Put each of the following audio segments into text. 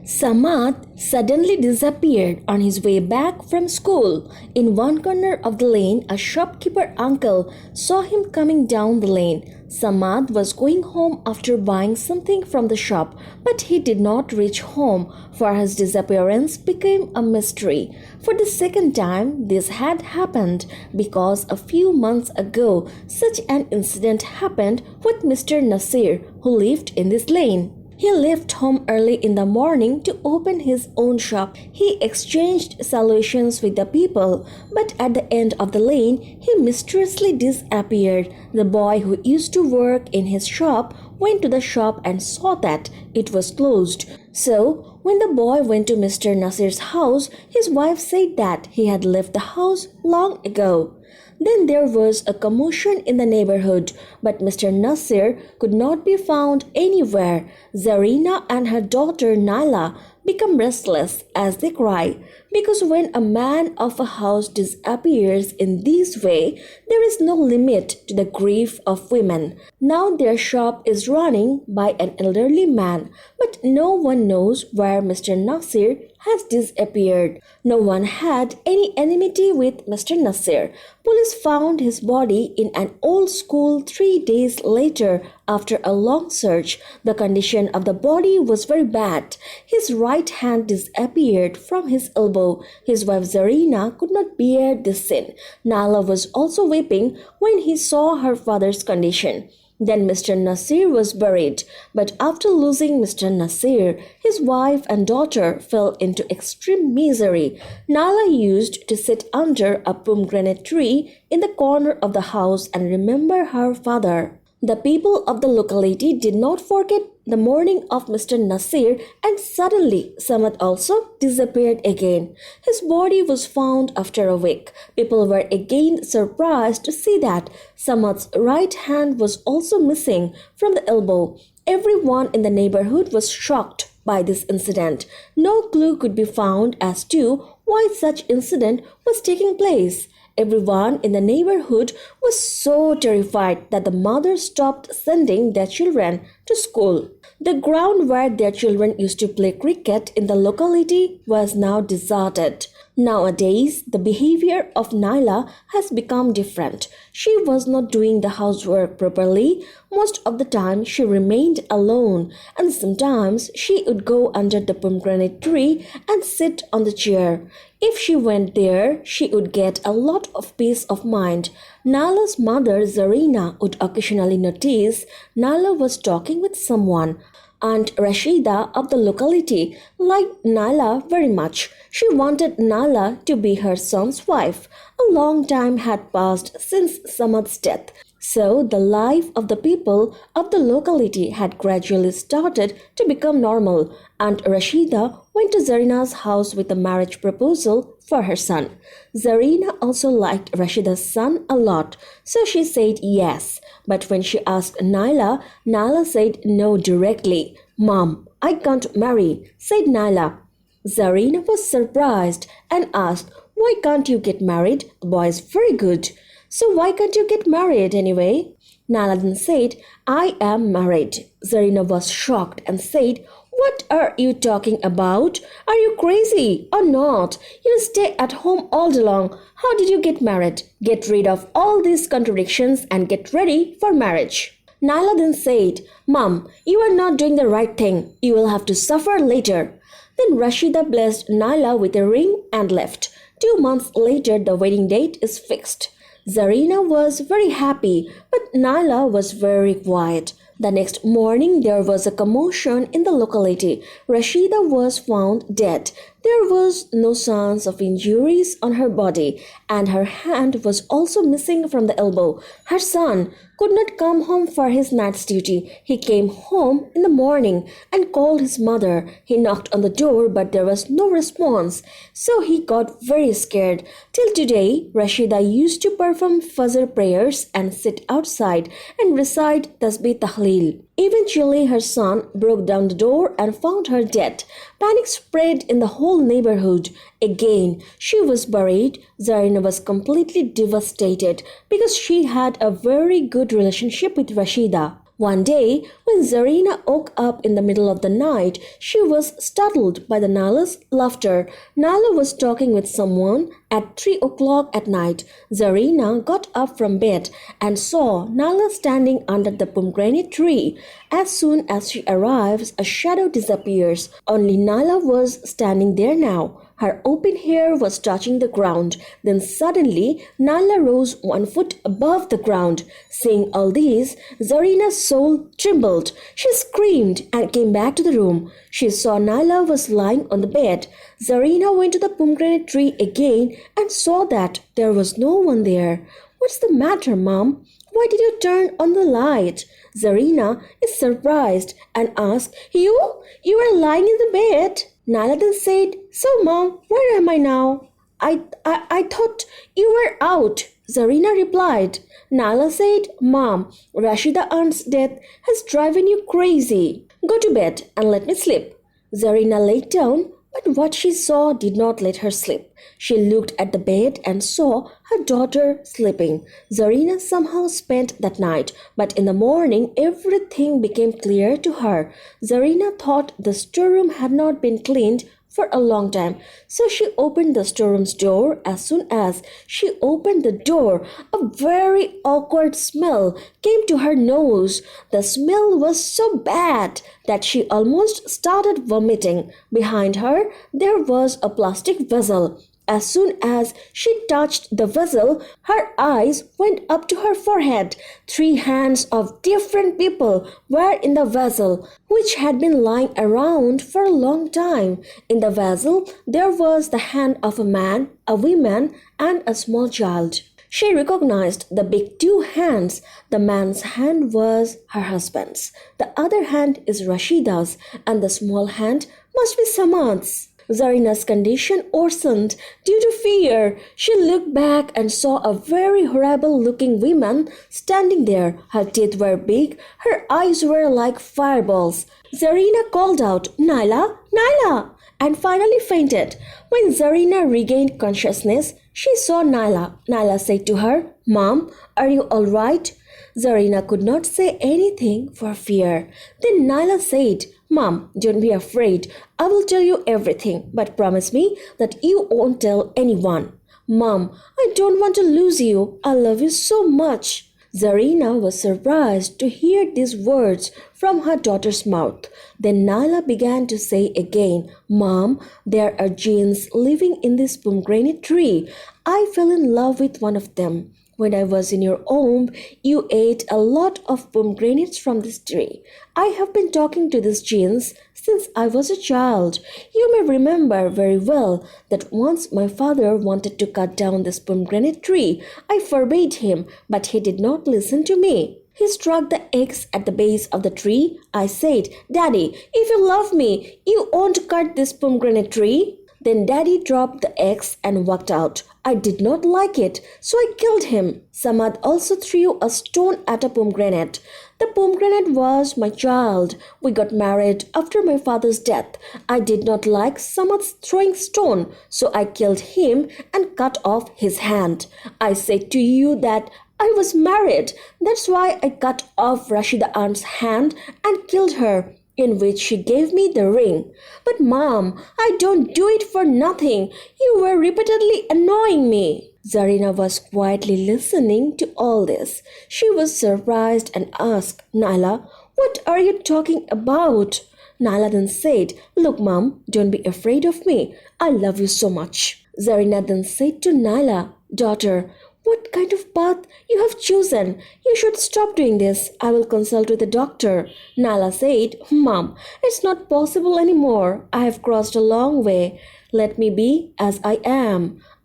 Samad suddenly disappeared on his way back from school. In one corner of the lane, a shopkeeper uncle saw him coming down the lane. Samad was going home after buying something from the shop, but he did not reach home, for his disappearance became a mystery. For the second time, this had happened because a few months ago such an incident happened with Mr. Nasir, who lived in this lane. He left home early in the morning to open his own shop. He exchanged salutations with the people, but at the end of the lane, he mysteriously disappeared. The boy who used to work in his shop went to the shop and saw that it was closed. So, when the boy went to Mr. Nasir's house, his wife said that he had left the house long ago. Then there was a commotion in the neighborhood, but Mr. Nasir could not be found anywhere. Zarina and her daughter Naila become restless as they cry, because when a man of a house disappears in this way, there is no limit to the grief of women. Now their shop is running by an elderly man, but no one knows where Mr. Nasir has disappeared. No one had any enmity with Mr. Nasir. Police found his body in an old school 3 days later after a long search. The condition of the body was very bad. His right hand disappeared from his elbow. His wife Zarina could not bear this scene. Nala was also weeping when he saw her father's condition. Then Mr. Nasir was buried, but after losing Mr. Nasir, his wife and daughter fell into extreme misery. Nala used to sit under a pomegranate tree in the corner of the house and remember her father. The people of the locality did not forget the mourning of Mr. Nasir, and suddenly Samad also disappeared again. His body was found after a week. People were again surprised to see that Samad's right hand was also missing from the elbow. Everyone in the neighborhood was shocked by this incident. No clue could be found as to why such incident was taking place. Everyone in the neighborhood was so terrified that the mothers stopped sending their children to school. The ground where their children used to play cricket in the locality was now deserted. Nowadays, the behavior of Naila has become different. She was not doing the housework properly. Most of the time, she remained alone, and sometimes she would go under the pomegranate tree and sit on the chair. If she went there, she would get a lot of peace of mind. Nala's mother, Zarina, would occasionally notice Nala was talking with someone. Aunt Rashida of the locality liked Nala very much. She wanted Nala to be her son's wife. A long time had passed since Samad's death. So the life of the people of the locality had gradually started to become normal. Aunt Rashida went to Zarina's house with a marriage proposal for her son. Zarina also liked Rashida's son a lot, so she said yes. But when she asked Naila, Naila said no directly. "Mom, I can't marry," said Naila. Zarina was surprised and asked, "Why can't you get married? The boy is very good." "So why can't you get married anyway?" Nala then said, "I am married." Zarina was shocked and said, "What are you talking about? Are you crazy or not? You stay at home all day long. How did you get married? Get rid of all these contradictions and get ready for marriage." Naila then said, "Mom, you are not doing the right thing. You will have to suffer later." Then Rashida blessed Naila with a ring and left. 2 months later, the wedding date is fixed. Zarina was very happy, but Naila was very quiet. The next morning, there was a commotion in the locality. Rashida was found dead. There was no signs of injuries on her body, and her hand was also missing from the elbow. Her son could not come home for his night's duty. He came home in the morning and called his mother. He knocked on the door, but there was no response, so he got very scared. Till today, Rashida used to perform Fajr prayers and sit outside and recite Tasbih Tahleel. Eventually, her son broke down the door and found her dead. Panic spread in the whole neighborhood. Again, she was buried. Zarina was completely devastated because she had a very good relationship with Rashida. One day, when Zarina woke up in the middle of the night, she was startled by the Nala's laughter. Nala was talking with someone at 3 o'clock at night. Zarina got up from bed and saw Nala standing under the pomegranate tree. As soon as she arrives, a shadow disappears. Only Nala was standing there now. Her open hair was touching the ground. Then suddenly, Nala rose 1 foot above the ground. Seeing all this, Zarina's soul trembled. She screamed and came back to the room. She saw Nala was lying on the bed. Zarina went to the pomegranate tree again and saw that there was no one there. "What's the matter, Mom? Why did you turn on the light?" Zarina is surprised and asked, You were lying in the bed?" Nala then said, "So, Mom, where am I now?" I thought you were out," Zarina replied. Nala said, "Mom, Rashida aunt's death has driven you crazy. Go to bed and let me sleep." Zarina lay down, but what she saw did not let her sleep. She looked at the bed and saw her daughter sleeping. Zarina somehow spent that night, but in the morning everything became clear to her. Zarina thought the storeroom had not been cleaned for a long time, so she opened the storeroom's door. As soon as she opened the door, a very awkward smell came to her nose. The smell was so bad that she almost started vomiting. Behind her, there was a plastic vessel. As soon as she touched the vessel, her eyes went up to her forehead. 3 hands of different people were in the vessel, which had been lying around for a long time. In the vessel, there was the hand of a man, a woman, and a small child. She recognized the big 2 hands. The man's hand was her husband's. The other hand is Rashida's, and the small hand must be Samad's. Zarina's condition worsened due to fear. She looked back and saw a very horrible-looking woman standing there. Her teeth were big, her eyes were like fireballs. Zarina called out, "Naila, Naila!" and finally fainted. When Zarina regained consciousness, she saw Naila. Naila said to her, "Mom, are you all right?" Zarina could not say anything for fear. Then Naila said, "Mom, don't be afraid. I will tell you everything, but promise me that you won't tell anyone." "Mom, I don't want to lose you. I love you so much." Zarina was surprised to hear these words from her daughter's mouth. Then Naila began to say again, "Mom, there are jinns living in this pomegranate tree. I fell in love with one of them. When I was in your womb, you ate a lot of pomegranates from this tree. I have been talking to these jinns since I was a child. You may remember very well that once my father wanted to cut down this pomegranate tree. I forbade him, but he did not listen to me. He struck the axe at the base of the tree. I said, 'Daddy, if you love me, you won't cut this pomegranate tree.' Then Daddy dropped the axe and walked out. I did not like it, so I killed him. Samad also threw a stone at a pomegranate. The pomegranate was my child. We got married after my father's death. I did not like Samad throwing stone, so I killed him and cut off his hand. I said to you that I was married. That's why I cut off Rashida aunt's hand and killed her, in which she gave me the ring. But Mom, I don't do it for nothing. You were repeatedly annoying me." Zarina was quietly listening to all this. She was surprised and asked, "Naila, what are you talking about?" Naila then said, "Look, Mom, don't be afraid of me. I love you so much." Zarina then said to Naila, "Daughter, what kind of path you have chosen? You should stop doing this. I will consult with the doctor." Nala said, "Mom, it's not possible anymore. I have crossed a long way. Let me be as I am.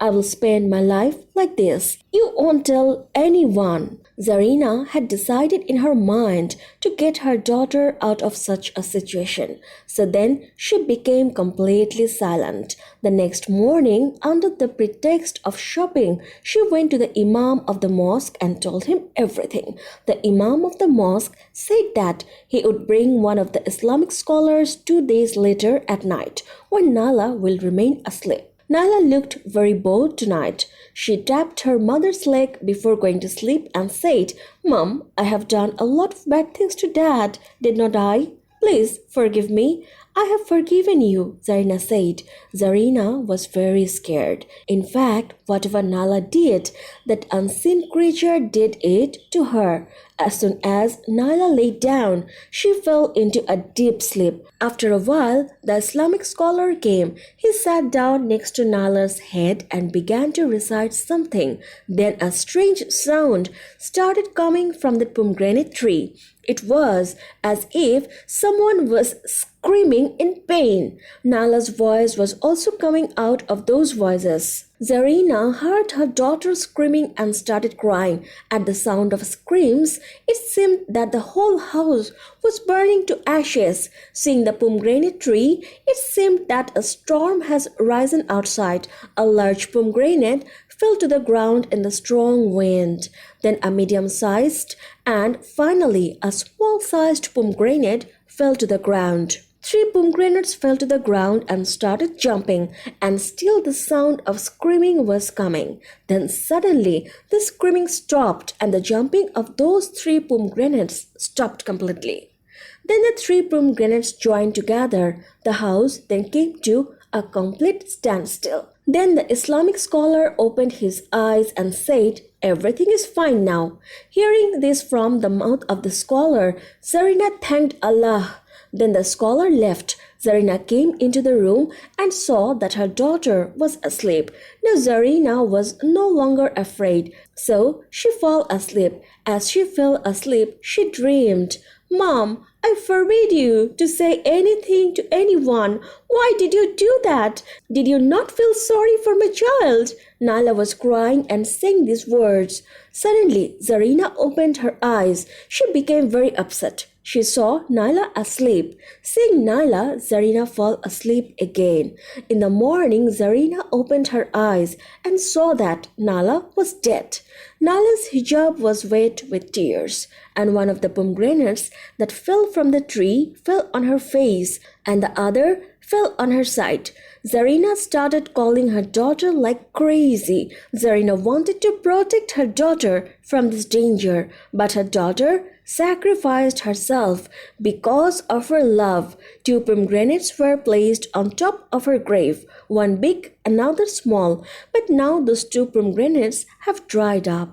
I will spend my life like this. You won't tell anyone." Zarina had decided in her mind to get her daughter out of such a situation. So then she became completely silent. The next morning, under the pretext of shopping, she went to the Imam of the mosque and told him everything. The Imam of the mosque said that he would bring one of the Islamic scholars 2 days later at night, when Nala will remain asleep. Nyla looked very bored tonight. She tapped her mother's leg before going to sleep and said, "Mom, I have done a lot of bad things to Dad, did not I? Please forgive me." "I have forgiven you," Zarina said. Zarina was very scared. In fact, whatever Nala did, that unseen creature did it to her. As soon as Nala lay down, she fell into a deep sleep. After a while, the Islamic scholar came. He sat down next to Nala's head and began to recite something. Then a strange sound started coming from the pomegranate tree. It was as if someone was screaming in pain. Nala's voice was also coming out of those voices. Zarina heard her daughter screaming and started crying. At the sound of screams, it seemed that the whole house was burning to ashes. Seeing the pomegranate tree, it seemed that a storm has risen outside. A large pomegranate fell to the ground in the strong wind. Then a medium-sized and finally a small-sized pomegranate fell to the ground. 3 pomegranates fell to the ground and started jumping, and still the sound of screaming was coming. Then suddenly the screaming stopped and the jumping of those 3 pomegranates stopped completely. Then the 3 pomegranates joined together. The house then came to a complete standstill. Then the Islamic scholar opened his eyes and said, "Everything is fine now." Hearing this from the mouth of the scholar, Zarina thanked Allah. Then the scholar left. Zarina came into the room and saw that her daughter was asleep. Now Zarina was no longer afraid, so she fell asleep. As she fell asleep, she dreamed, "Mom, I forbid you to say anything to anyone. Why did you do that? Did you not feel sorry for my child?" Nala was crying and saying these words. Suddenly, Zarina opened her eyes. She became very upset. She saw Nyla asleep. Seeing Nyla, Zarina fell asleep again. In the morning, Zarina opened her eyes and saw that Nala was dead. Nala's hijab was wet with tears, and one of the pomegranates that fell from the tree fell on her face, and the other fell on her side. Zarina started calling her daughter like crazy. Zarina wanted to protect her daughter from this danger, but her daughter sacrificed herself because of her love. 2 pomegranates were placed on top of her grave, one big, another small, but now those 2 pomegranates have dried up.